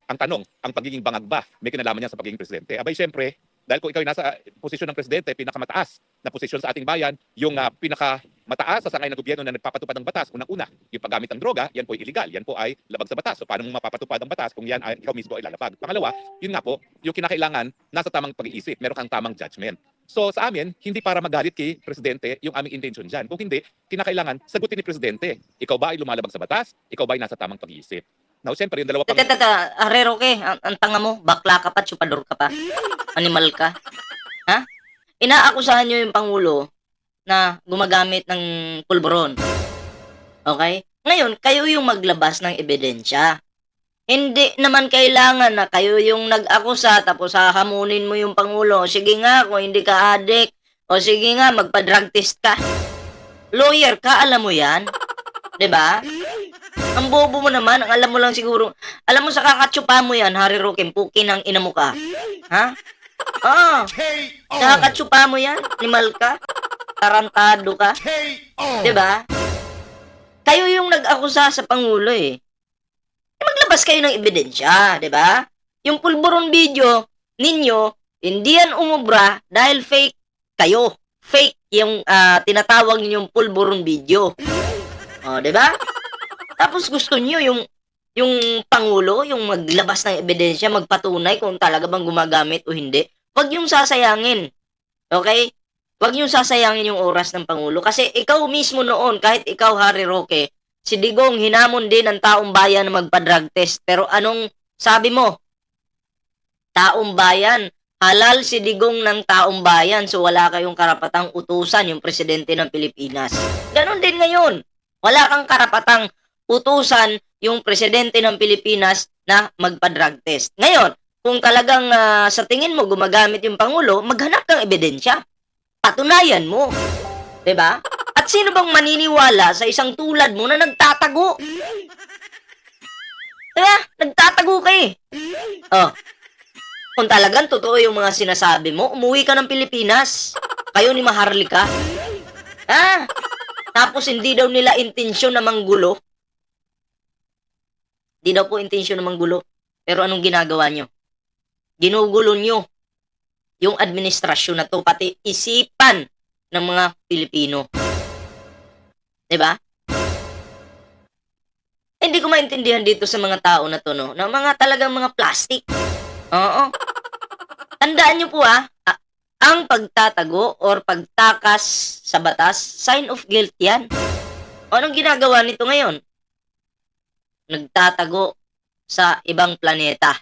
Ang tanong, ang pagiging bangag ba may kinalaman niya sa pagiging presidente? Abay, siyempre, dahil kung ikaw ay nasa posisyon ng presidente, pinakamataas na posisyon sa ating bayan, yung pinakamataas sa sangay ng gobyerno na nagpapatupad ng batas, unang-una, yung paggamit ng droga, yan po ay illegal, yan po ay labag sa batas. So paano mo mapapatupad ang batas kung yan ay ikaw mismo ay lalabag? Pangalawa, yun nga po, yung kinakailangan nasa tamang pag-iisip, meron kang tamang judgment. So sa amin, hindi para magalit kay Presidente yung aming intention dyan. Kung hindi, kinakailangan sagutin ni Presidente. Ikaw ba ay lumalabag sa batas? Ikaw ba ay nasa tamang pag-iisip? Now, siyempre, yung dalawa pang... Tata, Herrero ke, ang tanga mo, bakla ka pa, chupador ka pa. Animal ka. Ha? Inaakusahan nyo yung Pangulo na gumagamit ng pulburon. Okay? Ngayon, kayo yung maglabas ng ebidensya. Hindi naman kailangan na kayo yung nag-akusa tapos hahamunin mo yung Pangulo. Sige nga, kung hindi ka adik. O sige nga, magpa-drug test ka. Lawyer ka, alam mo yan? 'Di ba? Ang bobo mo naman, ang alam mo lang siguro. Alam mo sa kakatsupa mo yan, Harry Roque, pukin ang ina mo ka. Ha? Oo. Sa kakatsupa mo yan, animal ka. Tarantado ka. 'Di ba? Kayo yung nag-akusa sa Pangulo eh. Maglabas kayo ng ebidensya, 'di ba? Yung pulburon video ninyo, hindi yan umubra dahil fake kayo. Fake yung tinatawag ninyong pulburon video. Oh, 'di ba? Tapos gusto niyo yung Pangulo, yung maglabas ng ebidensya, magpatunay kung talaga bang gumagamit o hindi. Huwag yung sasayangin. Okay? Huwag yung sasayangin yung oras ng Pangulo. Kasi ikaw mismo noon, kahit ikaw, Harry Roque, si Digong hinamon din ng taong bayan na magpa-drug test. Pero anong sabi mo? Taong bayan. Halal si Digong ng taong bayan. So wala kayong karapatang utusan yung presidente ng Pilipinas. Ganon din ngayon. Wala kang karapatang utusan yung presidente ng Pilipinas na magpa-drug test. Ngayon, kung talagang sa tingin mo gumagamit yung Pangulo, maghanap ng ebidensya. Patunayan mo. 'Di ba? At sino bang maniniwala sa isang tulad mo na nagtatago? 'Di ba? Nagtatago ka eh. Oh. Kung talagang totoo yung mga sinasabi mo, umuwi ka ng Pilipinas. Kayo ni Maharlika. Ah, tapos hindi daw nila intensyon na manggulo. Di daw po intensyon na manggulo. Pero anong ginagawa nyo? Ginugulo nyo yung administrasyon na to, pati isipan ng mga Pilipino. Diba? Hindi ko maintindihan dito sa mga tao na to, no? Na mga talagang mga plastic. Oo. Tandaan nyo po ang pagtatago or pagtakas sa batas, sign of guilt yan. O anong ginagawa nito ngayon? Nagtatago sa ibang planeta.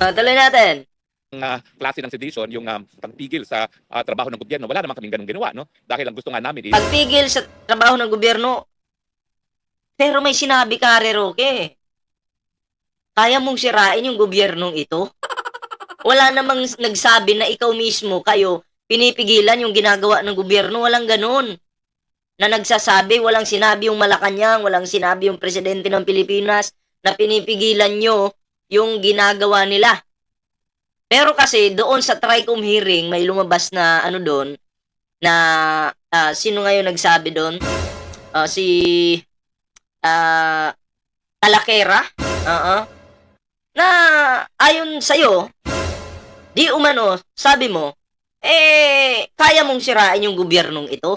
Tuloy natin. Klase ng sedition, yung pagpigil sa trabaho ng gobyerno, wala naman kaming ganung ginawa, no? Dahil ang gusto nga namin Pagpigil sa trabaho ng gobyerno, pero may sinabi ka, Harry Roque. Kaya mong sirain yung gobyernong ito? Wala namang nagsabi na ikaw mismo, kayo, pinipigilan yung ginagawa ng gobyerno. Walang ganun. Na nagsasabi, walang sinabi yung Malacanang, walang sinabi yung presidente ng Pilipinas na pinipigilan nyo yung ginagawa nila. Pero kasi doon sa TRICOM hearing, may lumabas na ano doon, na sino ngayon nagsabi doon? Si Talakera, na ayon sa'yo, di umano, sabi mo, kaya mong sirain yung gobyernong ito?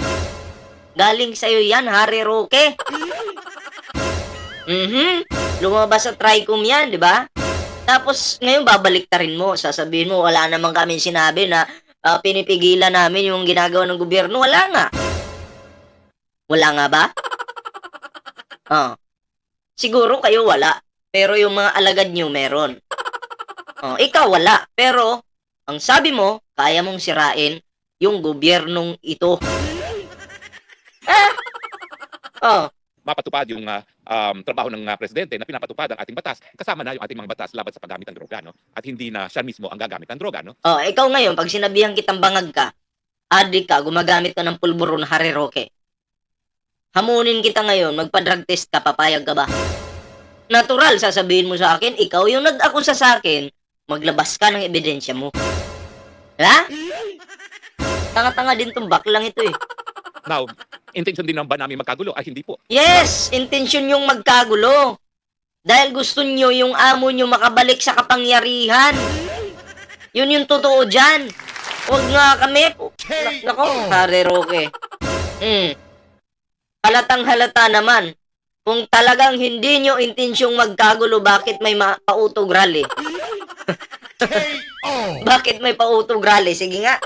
Galing sa'yo yan, Harry Roque. Lumabas sa TRICOM yan, di ba? Tapos, ngayon babaliktarin mo. Sasabihin mo, wala naman kami sinabi na pinipigilan namin yung ginagawa ng gobyerno. Wala nga. Wala nga ba? Siguro kayo wala. Pero yung mga alagad nyo meron. Ikaw wala. Pero, ang sabi mo, kaya mong sirain yung gobyernong ito. mapatupad yung trabaho ng presidente na pinapatupad ang ating batas, kasama na yung ating mga batas laban sa paggamit ng droga, no? At hindi na siya mismo ang gagamit ng droga, no? Ikaw ngayon, pag sinabihan kitang bangag ka, adik ka, gumagamit ka ng pulburon, Harry Roque. Hamunin kita ngayon, magpa-drug test ka, papayag ka ba? Natural, sasabihin mo sa akin, ikaw yung nag-akusa sa akin, maglabas ka ng ebidensya mo. Ha? Tanga-tanga din tong baklang ito eh. Now, intention din naman ba namin magkagulo? Ay, hindi po. Yes, intention yung magkagulo. Dahil gusto nyo yung amo nyo makabalik sa kapangyarihan. Yun yung totoo dyan. Huwag nga kami. Nako, Harry Roque. Halatang halata naman. Kung talagang hindi nyo intensyong magkagulo, bakit may pautog rally? Bakit may pautog rally? Sige nga.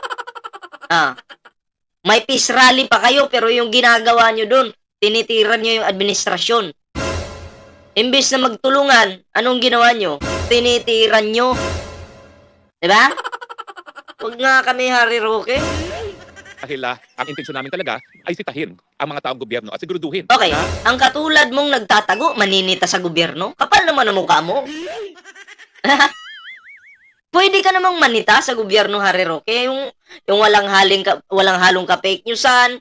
May peace rally pa kayo, pero yung ginagawa nyo dun, tinitiran nyo yung administrasyon. Imbis na magtulungan, anong ginawa nyo? Tinitiran nyo. Diba? Huwag nga kami, Harry Roque. Dahil ang intensyon namin talaga ay sitahin ang mga taong gobyerno at siguraduhin. Okay, ang katulad mong nagtatago, maninita sa gobyerno, kapal naman ang mukha mo. Pwede ka namang manita sa gobyerno, Harry Roque. Yung walang halong ka-fake newsan,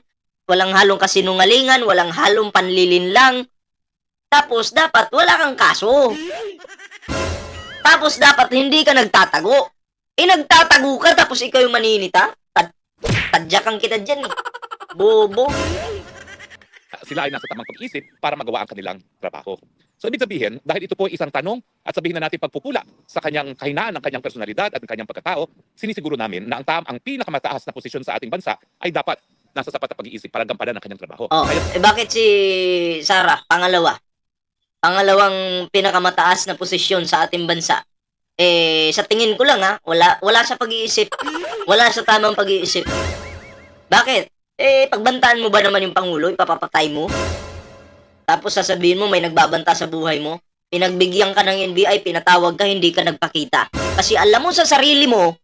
walang halong kasinungalingan, walang halong panlilinlang. Tapos, dapat wala kang kaso. Tapos, dapat hindi ka nagtatago. Nagtatago ka, tapos ikaw yung maninita. Tadyakan kita dyan eh. Bobo. Sila ay nasa tamang pag-isip para magawa ang kanilang trabaho. So, ibig sabihin, dahil ito po ay isang tanong at sabihin na natin pagpupula sa kanyang kahinaan, ng kanyang personalidad at ng kanyang pagkatao, sinisiguro namin na ang pinakamataas na posisyon sa ating bansa ay dapat nasa sapat na pag-iisip para gampanan ang kanyang trabaho. Bakit si Sarah, pangalawang pinakamataas na posisyon sa ating bansa? Sa tingin ko lang wala sa pag-iisip. Wala sa tamang pag-iisip. Bakit? Pagbantaan mo ba naman yung Pangulo, ipapapatay mo? Tapos sasabihin mo may nagbabanta sa buhay mo? Pinagbigyan ka ng NBI, pinatawag ka, hindi ka nagpakita. Kasi alam mo sa sarili mo,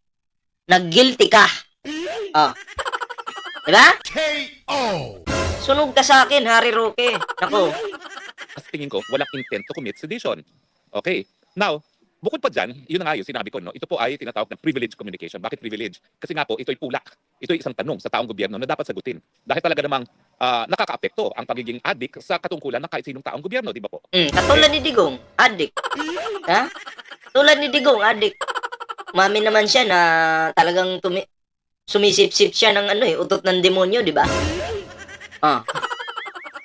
nag-guilty ka. Diba? Sunog ka sa akin, Harry Roque. Nako. Kasi tingin ko, walang intent to commit sedition. Okay. Now, bukod pa dyan, yun na nga yung sinabi ko, no? Ito po ay tinatawag na privilege communication. Bakit privilege? Kasi nga po, ito'y pula. Ito'y isang tanong sa taong gobyerno na dapat sagutin. Dahil talaga namang nakakaapekto ang pagiging adik sa katungkulan ng kahit sinong taong gobyerno, di ba po? Katulad ni Digong, adik. Ha? Tulad ni Digong, adik. Mami naman siya na talagang sumisip-sip siya ng utot ng demonyo, di ba?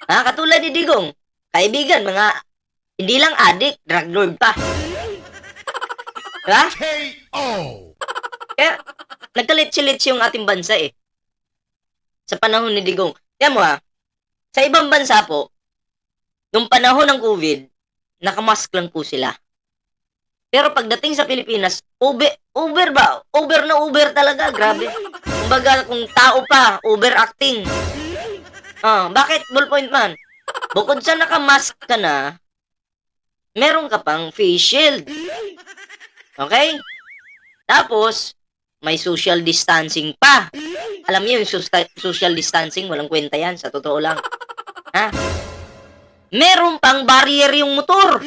Katulad ni Digong, kaibigan, mga hindi lang adik, drug lord pa. Diba? Kaya, nagkalit-silit yung ating bansa sa panahon ni Digong. Kaya mo sa ibang bansa po, nung panahon ng COVID, nakamask lang po sila. Pero pagdating sa Pilipinas, Uber ba? Uber na Uber talaga, grabe. Kumbaga, kung tao pa, overacting. Bakit, ballpoint man? Bukod sa nakamask ka na, meron ka pang face shield. Okay? Tapos, may social distancing pa. Alam niyo yung social distancing, walang kwenta yan, sa totoo lang. Meron pang barrier yung motor.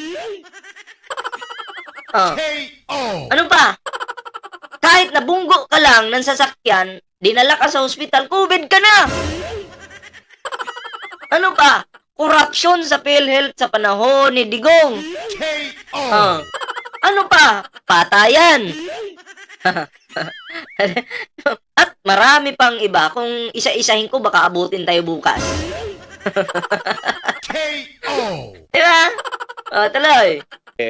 Ano pa? Kahit nabunggo ka lang ng sasakyan, dinala ka sa ospital, COVID ka na. Ano pa? Corruption sa PhilHealth sa panahon ni Digong. Ano pa? Patayan. At marami pang iba. Kung isa-isahin ko, baka abutin tayo bukas. Diba? Tuloy.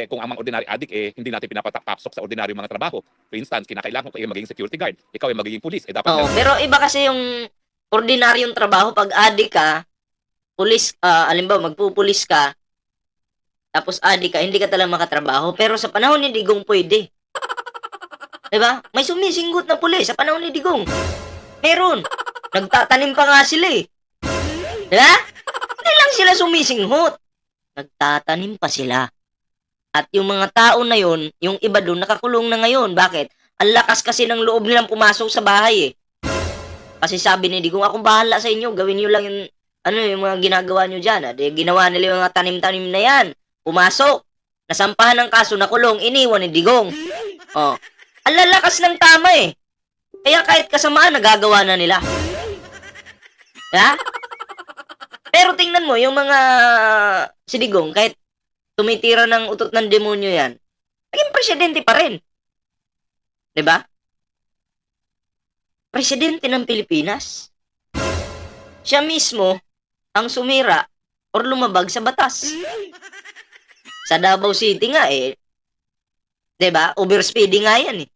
Kung ang mga ordinary addict, hindi natin pinapapasok sa ordinary mga trabaho. For instance, kinakailangan ko kayo maging security guard. Ikaw ay magiging police. Dapat pero iba kasi yung ordinaryong trabaho. Pag addict ka, pulis, alimbawa, magpupulis ka, tapos addict ka, hindi ka talaga makatrabaho. Pero sa panahon ni Digong, pwede. Diba? May sumisinggot na pulis sa panahon ni Digong. Meron. Nagtatanim pa nga sila Diba? Hindi lang sila sumisinghot. Nagtatanim pa sila. At yung mga tao na yon, yung iba doon, nakakulong na ngayon. Bakit? Ang lakas kasi ng loob nilang pumasok sa bahay Kasi sabi ni Digong, akong bahala sa inyo, gawin nyo lang yung yung mga ginagawa nyo dyan. Ginawa nila yung mga tanim-tanim na yan. Pumasok. Nasampahan ng kaso, nakulong, iniwan ni Digong. Ang lalakas ng tama Kaya kahit kasamaan, nagagawa na nila. Pero tingnan mo, yung mga si Digong, kahit tumitira ng utot ng demonyo yan, naging presidente pa rin. Diba? Presidente ng Pilipinas. siya mismo ang sumira or lumabag sa batas. Sa Davao City nga 'di ba? Overspeeding nga 'yan eh.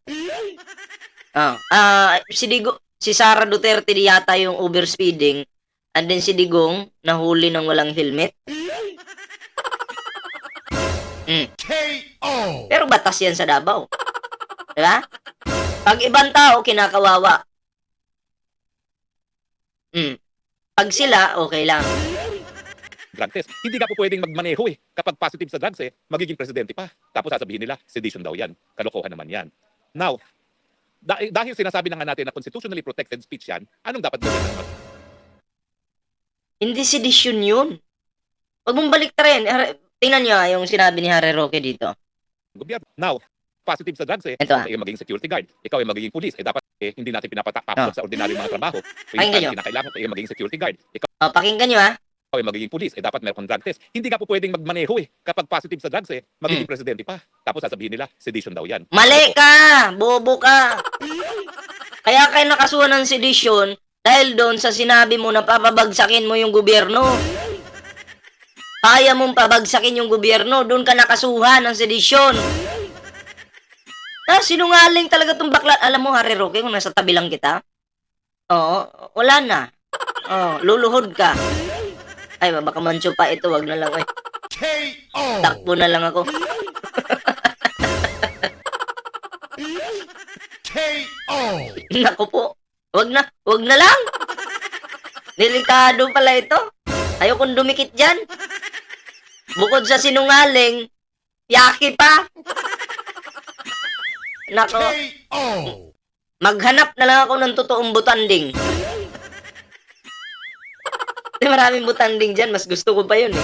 Si Sara Duterte yata yung overspeeding and then si Digong nahuli ng walang helmet. KO! Pero batas yan sa Davao. Diba? Pag ibang tao, kinakawawa. Pag sila, okay lang. drug test. Hindi ka po pwedeng magmaneho kapag positive sa drugs magiging presidente pa. Tapos sasabihin nila, sedition daw yan. Kalokohan naman yan. Now, dahil sinasabi na nga natin na constitutionally protected speech yan, anong dapat gawin ng Hindi sedition yun. Huwag mong baliktarin. Tingnan nyo yung sinabi ni Harry Roque dito. gobyerno? Now, positive sa drugs Ito ikaw ay maging security guard, ikaw ay magiging police, dapat hindi natin pinapapasok sa ordinaryong mga trabaho. Pakinggan nyo. Kinakailangan ay maging security guard, ikaw Pakinggan nyo ay magiging police, dapat meron kang drug test. Hindi ka po pwedeng magmaneho kapag positive sa drugs magiging presidente pa. Tapos sasabihin nila, sedition daw yan. Mali ka! Bobo ka! Kaya kayo nakasuhan ng sedition dahil doon sa sinabi mo na papabagsakin mo yung gobyerno. Kaya mong pabagsakin yung gobyerno, doon ka nakasuhan ng sedisyon. Sinungaling talaga tong bakla. Alam mo, Harry Roque, kung nasa tabi lang kita, wala na. Luluhod ka. Ay, baka mancho pa ito, wag na lang. Ay, KO! takbo na lang ako. KO! Naku po, wag na lang. Delikado pala ito. Ayokong dumikit dyan. Bukod sa sinungaling, yaki pa. Nako, KO! maghanap na lang ako ng totoong butanding. Maraming butanding dyan, mas gusto ko pa yun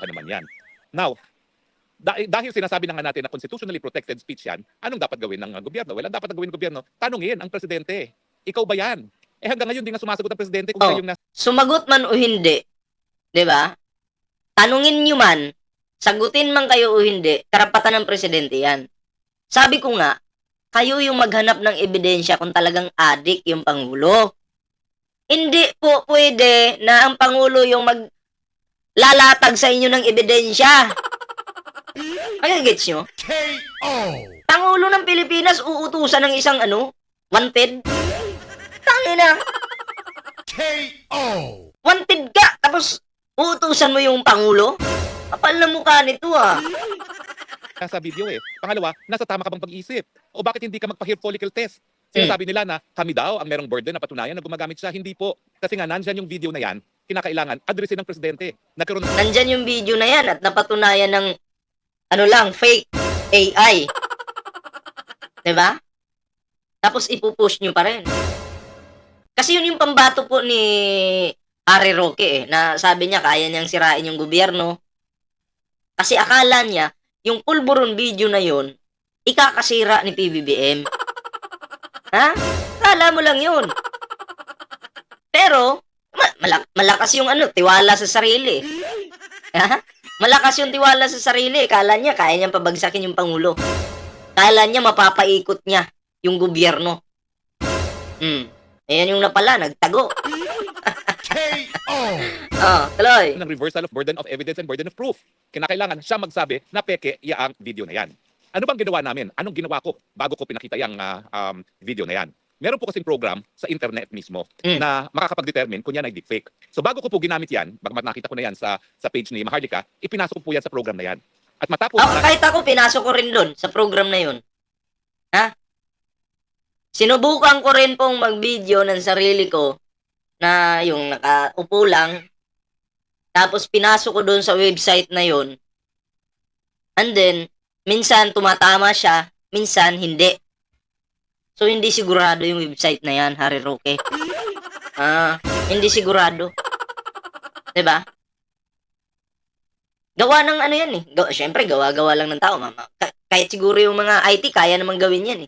Naman yan. Now, dahil sinasabi na nga natin na constitutionally protected speech yan, anong dapat gawin ng gobyerno? Well, ang dapat gawin ng gobyerno, tanungin ang presidente. Ikaw ba yan? Hanggang ngayon di nga sumasagot ang presidente kung siya yung Sumagot man o hindi, di ba? Tanungin nyo man, sagutin man kayo o hindi, karapatan ng presidente yan. Sabi ko nga, kayo yung maghanap ng ebidensya kung talagang adik yung Pangulo. Hindi po pwede na ang Pangulo yung maglalatag sa inyo ng ebidensya. Magagets nyo? KO! Pangulo ng Pilipinas uutusan ng isang wanted? Tangina, KO! wanted ka, tapos uutusan mo yung Pangulo? Kapal na mukha nito nasa video Pangalawa, nasa tama ka bang pag-iisip? O bakit hindi ka magpa-hair follicle test? Sinasabi nila na kami daw ang merong burden na patunayan na gumagamit siya. Hindi po. Kasi nga, nandyan yung video na yan, kinakailangan addressin ng presidente. Nagkaroon Nandyan yung video na yan at napatunayan ng fake AI. Diba? Tapos ipupush nyo pa rin. Kasi yun yung pambato po ni Harry Roque na sabi niya kaya niyang sirain yung gobyerno. Kasi akala niya, yung pulburon video na yun, ikakasira ni PBBM. Ha? Akala mo lang yun. Pero, malakas yung tiwala sa sarili. Ha? Malakas yung tiwala sa sarili. Akala niya, kaya niyang pabagsakin yung Pangulo. Akala niya, mapapaikot niya yung gobyerno. Ayan yung napala, nagtago. KO! Tuloy. ng reversal of burden of evidence and burden of proof. Kinakailangan siya magsabi na peke ang video na yan. Ano bang ginawa namin? Anong ginawa ko bago ko pinakita yung video na yan? Meron po kasing program sa internet mismo na makakapag-determine kung yan ay deepfake. So bago ko po ginamit yan, bagamat nakita ko na yan sa page ni Maharlika, ipinasok ko po yan sa program na yan. At matapos Kahit ako, pinasok ko rin doon sa program na yun. Ha? Sinubukan ko rin pong mag-video ng sarili ko na yung nakaupo lang. Tapos pinasok ko doon sa website na yun. And then, minsan tumatama siya, minsan hindi. So, hindi sigurado yung website na yan, Harry Roque. Hindi sigurado. Diba? Gawa ng yan Siyempre, gawa-gawa lang ng tao, mama. Kahit siguro yung mga IT, kaya naman gawin yan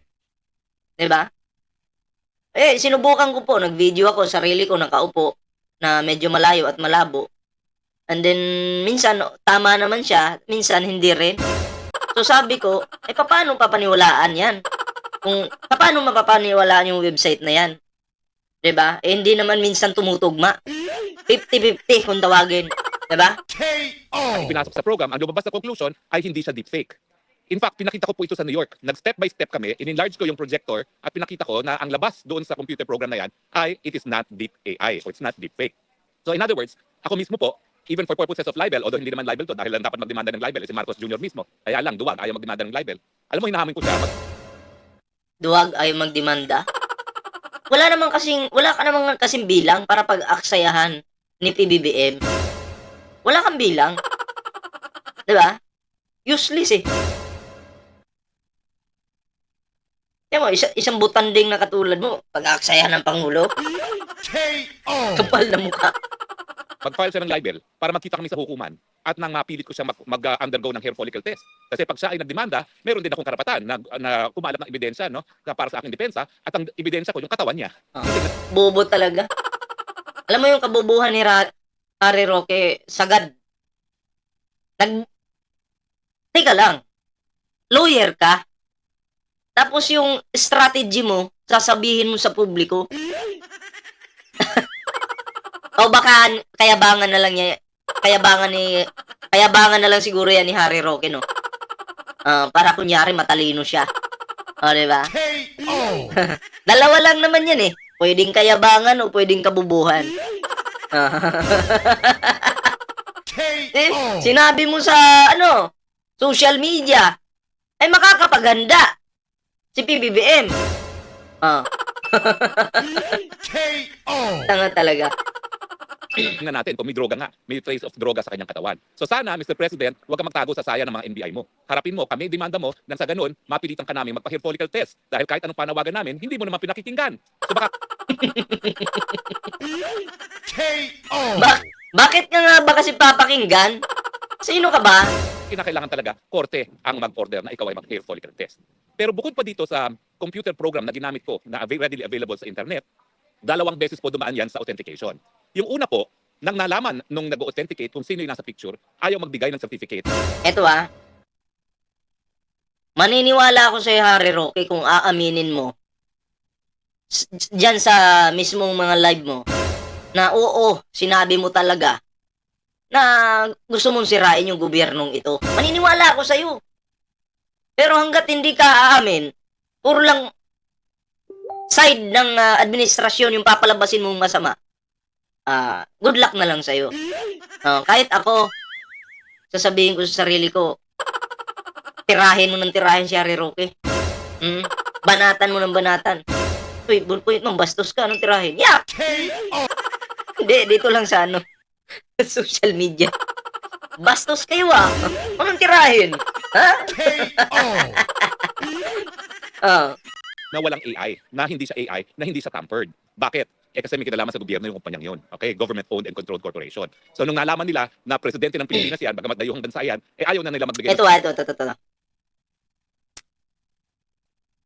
Diba? Sinubukan ko po, nag-video ako, sarili ko, nakaupo, na medyo malayo at malabo. And then, minsan, tama naman siya, minsan, hindi rin. So, sabi ko, paano papaniwalaan yan? Paano mapapaniwalaan yung website na yan? 'Diba? Eh, hindi naman minsan tumutugma. 50-50 kung tawagin. 'Diba? KO. Pinasok sa program, ang lumabas na conclusion ay hindi siya deepfake. In fact, pinakita ko po ito sa New York. Nag-step by step kami, in-enlarge ko yung projector at pinakita ko na ang labas doon sa computer program na yan ay it is not deep AI or it's not deep fake. So in other words, ako mismo po, even for purposes of libel, although hindi naman libel to dahil lang dapat magdemanda ng libel si Marcos Jr. mismo. Kaya lang, duwag, ayaw magdemanda ng libel. Alam mo, hinahamon ko siya. Duwag ayaw magdemanda. Wala ka namang kasing bilang para pag-aksayahan ni PBBM. Wala kang bilang. 'Di ba? Useless eh. Kaya mo, isang butanding na katulad mo, pag-aaksayahan ng Pangulo, KO. kapal na mukha. Mag-file siya ng libel para magkita kami sa hukuman at nang mapilit ko siya mag-undergo ng hair follicle test. Kasi pag siya ay nagdemanda, meron din akong karapatan na kumalap ng ebidensya, no, na para sa aking depensa, at ang ebidensya ko yung katawan niya. Bobo talaga. Alam mo yung kabubuhan ni Harry Roque, sagad. Teka lang, lawyer ka, tapos yung strategy mo, sasabihin mo sa publiko, o baka kayabangan na lang niya, kayabangan na lang siguro yan ni Harry Roque, no? Para kunyari matalino siya. O, diba? KO. Dalawa lang naman yan eh. Pwedeng kayabangan o pwedeng kabubuhan. Eh, KO. sinabi mo sa, social media, ay makakapaganda si PBBM. KO. Tanga talaga. Tingnan natin kung may droga nga, may trace of droga sa kanyang katawan. So sana, Mr. President, huwag kang magtago sa saya ng mga NBI mo. Harapin mo, kami demanda mo, nang sa ganun, mapilitan ka namin magpa-hair follicle test. Dahil kahit anong panawagan namin, hindi mo naman pinakikinggan. So baka KO. Bakit nga ba kasi papakinggan? Sino ka ba? kinakailangan talaga korte ang mag-order na ikaw ay mag-hair follicle test. Pero bukod pa dito sa computer program na ginamit ko na readily available sa internet, 2 beses po dumaan yan sa authentication. Yung una po, nang nalaman nung nag-authenticate kung sino yung nasa picture, ayaw magbigay ng certificate. Eto maniniwala ako sa Harry Roque kung aaminin mo dyan sa mismong mga live mo na oo, sinabi mo talaga na gusto mong sirain yung gobyernong ito. Maniniwala ako sa'yo. Pero hanggat hindi ka aamin, puro lang side ng administrasyon yung papalabasin mong masama, good luck na lang sa'yo. Kahit ako, sasabihin ko sa sarili ko, tirahin mo ng tirahin si Harry Roque. Banatan mo ng banatan. Uy, bulpoy, bastos ka, anong tirahin? Yeah! Hindi, dito lang sa social media. Bastos kayo anong tirahin? Ha? Na walang AI, na hindi siya AI, na hindi siya tampered. Bakit? Kasi may kinalaman sa gobyerno yung kumpanyang yun. Okay? Government-owned and controlled corporation. So nung nalaman nila na presidente ng Pilipinas yan, bagamat dayuhang bansa yan, ayaw na nila magbigay. Ito.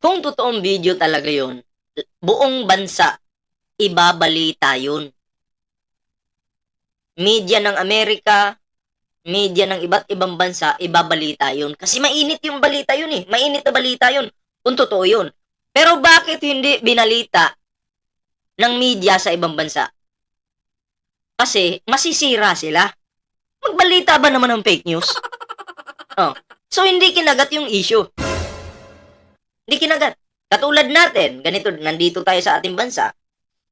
Kung totoong video talaga yun, buong bansa, ibabalita yun. Media ng Amerika, media ng iba't ibang bansa, ibabalita yun. Kasi mainit yung balita yun eh. Mainit na balita yun. Kung totoo yun. Pero bakit hindi binalita ng media sa ibang bansa? Kasi masisira sila. Magbalita ba naman ng fake news? So hindi kinagat yung issue. Hindi kinagat. Katulad natin, ganito, nandito tayo sa ating bansa.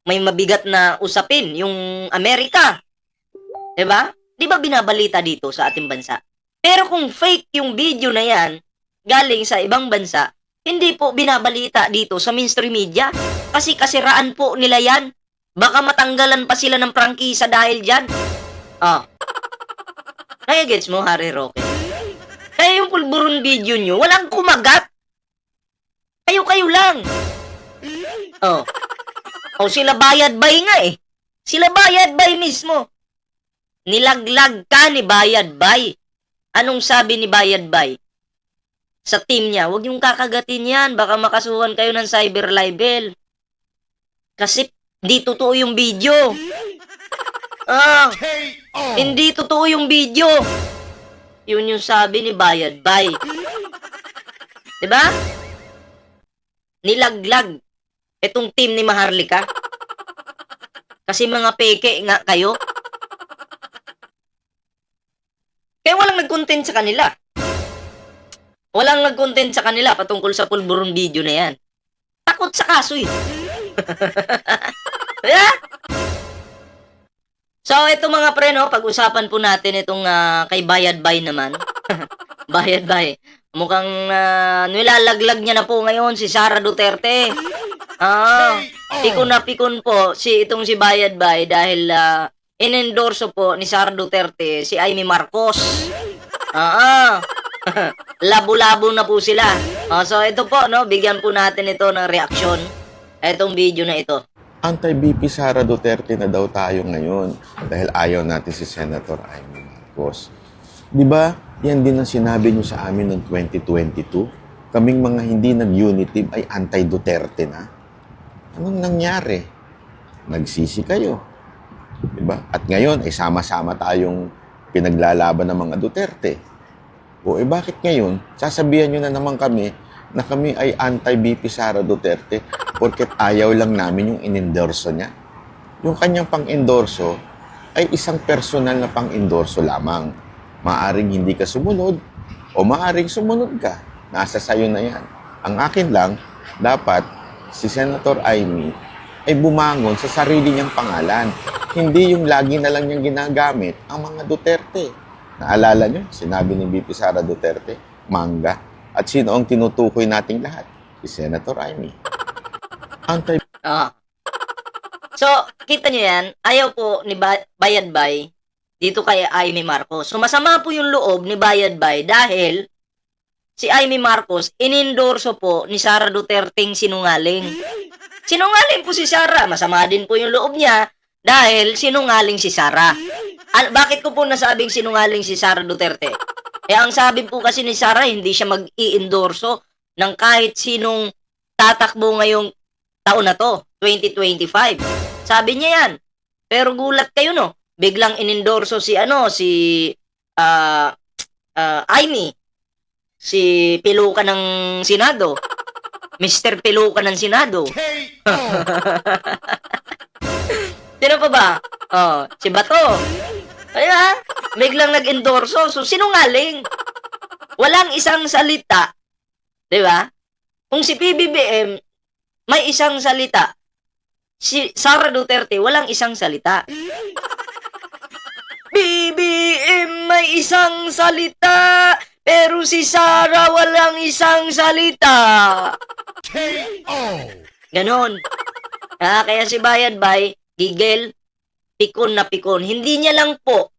May mabigat na usapin, yung Amerika. Diba? Di ba binabalita dito sa ating bansa? Pero kung fake yung video na yan, galing sa ibang bansa, hindi po binabalita dito sa mainstream media. Kasi kasiraan po nila yan. Baka matanggalan pa sila ng prangkisa dahil dyan. Kaya gets mo, Harry Roque? Kaya yung pulburon video nyo, walang kumagat. Kayo lang. Sila Bayad Bay nga eh. Sila Bayad Bay mismo. Nilaglag ka ni Bayad Bay. Anong sabi ni Bayad Bay? Sa team niya, huwag yung kakagatin yan. Baka makasuhan kayo ng cyber libel. Kasi hindi totoo yung video. Hindi totoo yung video. Yun yung sabi ni Bayad Bay. Diba? Nilaglag itong team ni Maharlika. Kasi mga peke nga kayo. Kaya walang nag-content sa kanila. Walang nag-content sa kanila patungkol sa pulburon video na yan. Takot sa kaso eh. Yeah? So, ito mga pre, no, pag-usapan po natin itong kay Bayad Bay naman. Bayad Bay. Mukhang nilalaglag niya na po ngayon si Sara Duterte. Pikon na pikon po itong si Bayad Bay dahil inendorso po ni Sara Duterte si Amy Marcos. Labo-labo na po sila. So, ito po, no, bigyan po natin ito ng reaksyon. Itong video na ito. Anti-BP Sara Duterte na daw tayo ngayon dahil ayaw natin si Senator Amy Marcos. Di ba, yan din ang sinabi nyo sa amin noong 2022? Kaming mga hindi nag-unity ay anti-Duterte na. Anong nangyari? Nagsisi kayo. Di ba? At ngayon, ay sama-sama tayong pinaglalaban ng mga Duterte. O bakit ngayon, sasabihan nyo na naman kami na kami ay anti-BP Sara Duterte porket ayaw lang namin yung inendorso niya. Yung kanyang pang-endorso ay isang personal na pang-endorso lamang. Maaring hindi ka sumunod o maaring sumunod ka. Nasa sayo na yan. Ang akin lang, dapat si Senator Amy ay bumangon sa sarili niyang pangalan. Hindi yung lagi na lang niyang ginagamit ang mga Duterte. Naalala niyo, sinabi ni BP Sara Duterte, mangga. At sino ang tinutukoy nating lahat? Si Senator Amy. So, kita nyo yan, ayaw po ni Bayad Bay dito kay Amy Marcos. So, masama po yung loob ni Bayad Bay dahil si Amy Marcos inendorso po ni Sara Duterteng sinungaling. Sinungaling po si Sara. Masama din po yung loob niya dahil sinungaling si Sara. Bakit ko po nasabing sinungaling si Sara Duterte? Ang sabi po kasi ni Sara, hindi siya mag-i-endorso ng kahit sinong tatakbo ngayong taon na to, 2025. Sabi niya yan. Pero gulat kayo, no? Biglang inendorso si Amy. Si Piluka ng Senado. Mr. Piluka ng Senado. Sino pa ba? Si Bato. Kaya, biglang nag-endorso. So, sinungaling. Walang isang salita. Di ba? Kung si PBBM, may isang salita. Si Sara Duterte, walang isang salita. BBM may isang salita, pero si Sara walang isang salita. Ganon. Kaya si Bayad Bay, gigil, pikon na pikon. Hindi niya lang po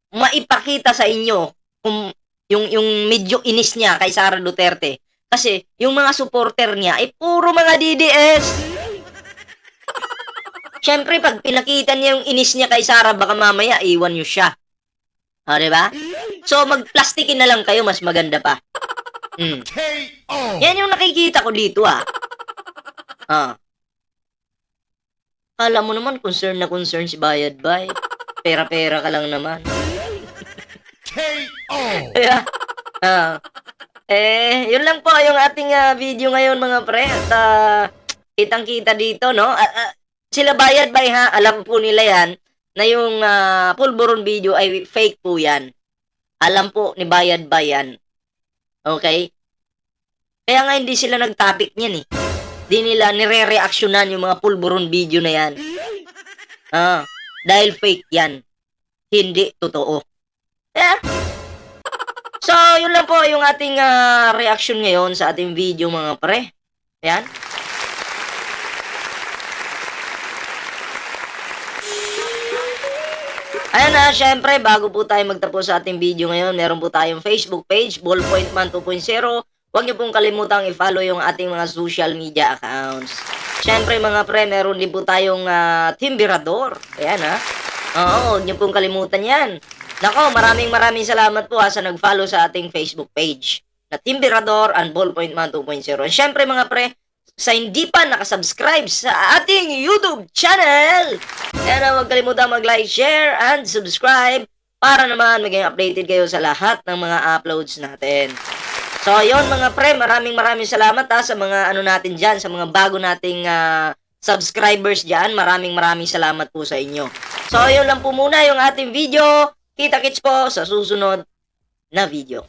maipakita sa inyo kung yung medyo inis niya kay Sara Duterte. Kasi yung mga supporter niya ay puro mga DDS. Siyempre, pag pinakita niya yung inis niya kay Sara, baka mamaya iwan niyo siya. Diba? So, mag-plastikin na lang kayo, mas maganda pa. Yan yung nakikita ko dito, Kala mo naman, concern na concern si Bayad Bay. Pera-pera ka lang naman. Kaya, yun lang po yung ating video ngayon, mga pre. At kitang-kita dito, no? Sila Bayad Bay, alam po nila yan na yung pulburon video ay fake po yan. Alam po ni Bayad Bay yan. Okay? Kaya nga hindi sila nag-topic niyan eh. Di nila nire-reactionan yung mga pulburon video na yan. Dahil fake yan. Hindi totoo. Yeah. So, yun lang po yung ating reaction ngayon sa ating video, mga pre. Yan. Ayan na, syempre, bago po tayo magtapos sa ating video ngayon, meron po tayong Facebook page, Ballpoint Man 2.0. Huwag niyo pong kalimutang i-follow yung ating mga social media accounts. Syempre, mga pre, meron din po tayong Timbirador. Ayan, Oo, huwag niyo pong kalimutan yan. Nako, maraming salamat po sa nag-follow sa ating Facebook page na Timbirador and Ballpoint Man 2.0. And syempre, mga pre, sa hindi pa nakasubscribe sa ating YouTube channel, kaya huwag kalimutan mag-like, share, and subscribe para naman maging updated kayo sa lahat ng mga uploads natin. So, yon mga pre, maraming salamat sa mga natin dyan, sa mga bago nating subscribers dyan, maraming salamat po sa inyo. So, yun lang po muna yung ating video. Kita-kits po sa susunod na video.